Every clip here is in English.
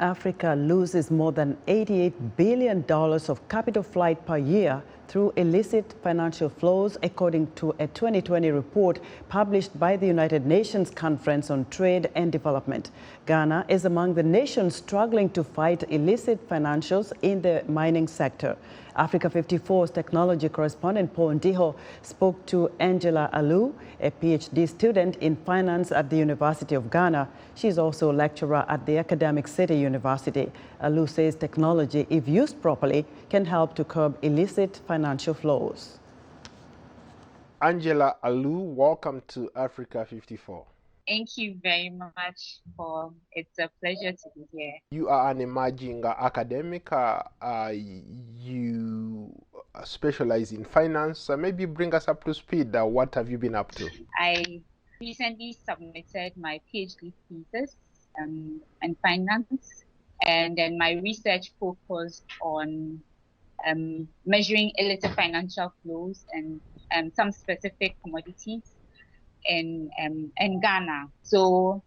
Africa loses more than $88 billion of capital flight per year through illicit financial flows, according to a 2020 report published by the United Nations Conference on Trade and Development. Ghana is among the nations struggling to fight illicit financials in the mining sector. Africa 54's technology correspondent Paul Ndiho spoke to Angela Alu, a Ph.D. student in finance at the University of Ghana. She's also a lecturer at the Academic City University. Alu says technology, if used properly, can help to curb illicit financial flows. Angela Alu, welcome to Africa 54. Thank you very much, Paul. It's a pleasure to be here. You are an emerging academic. You specialize in finance. Maybe bring us up to speed. What have you been up to? I recently submitted my PhD thesis in finance, and then my research focused on measuring illicit financial flows and some specific commodities in Ghana. So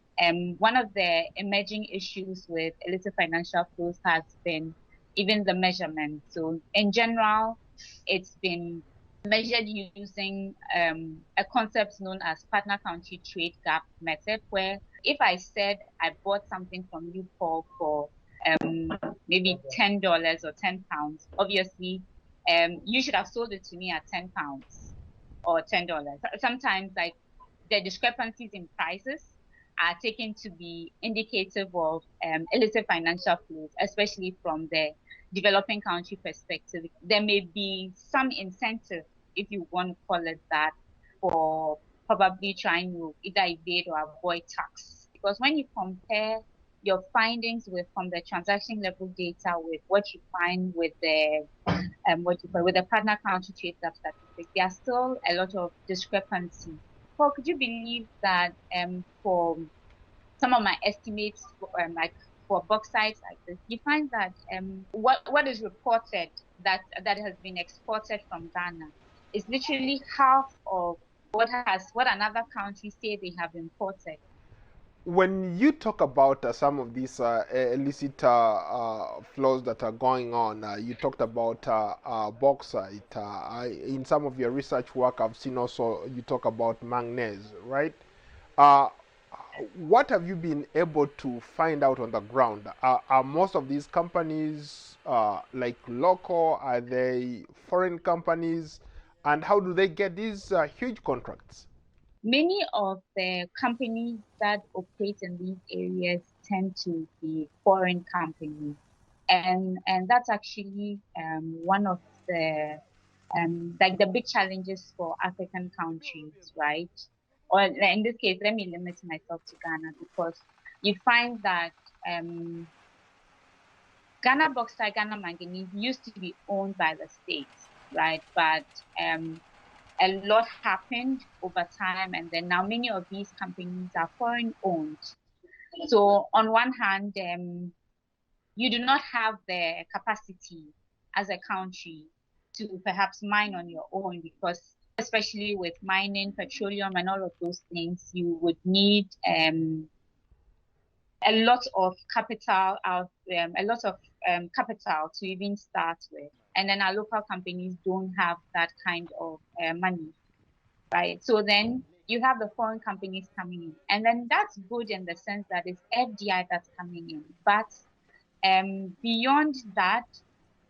one of the emerging issues with illicit financial flows has been even the measurement. So in general, it's been measured using a concept known as partner country trade gap method, where if I said I bought something from you, Paul, for maybe $10 or £10, obviously you should have sold it to me at £10 or $10. Sometimes, like, the discrepancies in prices are taken to be indicative of illicit financial flows, especially from the developing country perspective. There may be some incentive, if you want to call it that, for probably trying to either evade or avoid tax. Because when you compare your findings from the transaction level data with what you find with the with the partner country trade gap statistics, there are still a lot of discrepancy. Paul, could you believe that for some of my estimates, like for bauxite like this, you find that what is reported that has been exported from Ghana is literally half of what another country say they have imported. When you talk about some of these illicit flows that are going on, you talked about bauxite. In some of your research work, I've seen also you talk about manganese, right? What have you been able to find out on the ground? Are most of these companies like local? Are they foreign companies? And how do they get these huge contracts? Many of the companies that operate in these areas tend to be foreign companies, and that's actually one of the like the big challenges for African countries, right? Or in this case, let me limit myself to Ghana, because you find that Ghana bauxite, Ghana manganese used to be owned by the states, right? But a lot happened over time, and then now many of these companies are foreign owned. So on one hand, you do not have the capacity as a country to perhaps mine on your own, because especially with mining, petroleum, and all of those things, you would need a lot of capital capital to even start with. And then our local companies don't have that kind of money, right? So then you have the foreign companies coming in, and then that's good in the sense that it's FDI that's coming in. But beyond that,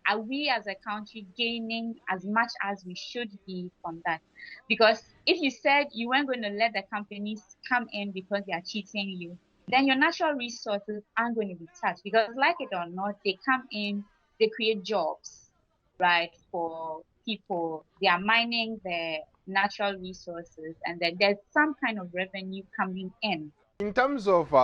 are we as a country gaining as much as we should be from that? Because if you said you weren't going to let the companies come in because they are cheating you, then your natural resources aren't going to be touched, because like it or not, they come in, they create jobs, right, for people. They are mining the natural resources, and then there's some kind of revenue coming in. In terms of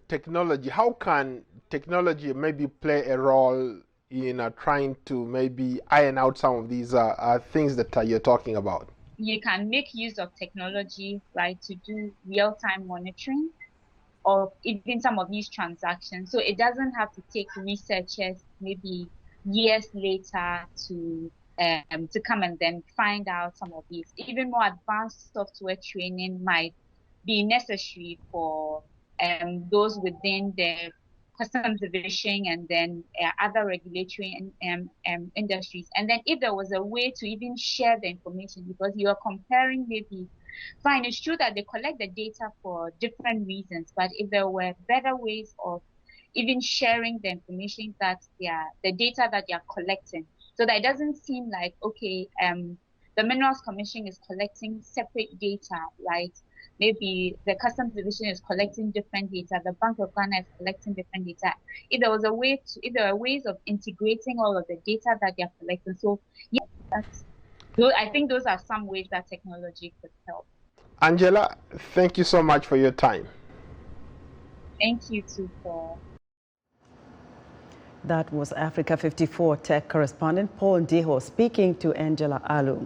technology, how can technology maybe play a role in trying to maybe iron out some of these things that you're talking about? You can make use of technology, right, to do real-time monitoring of even some of these transactions. So it doesn't have to take researchers maybe years later to come and then find out some of these. Even more advanced software training might be necessary for those within the customs division and then other regulatory industries. And then if there was a way to even share the information, because you are comparing maybe, fine, it's true that they collect the data for different reasons, but if there were better ways of even sharing the information that the data that they are collecting, so that it doesn't seem like, okay, the Minerals Commission is collecting separate data, right? Maybe the Customs Division is collecting different data, the Bank of Ghana is collecting different data. If there was a way to, if there are ways of integrating all of the data that they're collecting, so yeah, I think those are some ways that technology could help. Angela, thank you so much for your time. Thank you too, Paul. That was Africa 54 tech correspondent Paul Ndiho speaking to Angela Alu.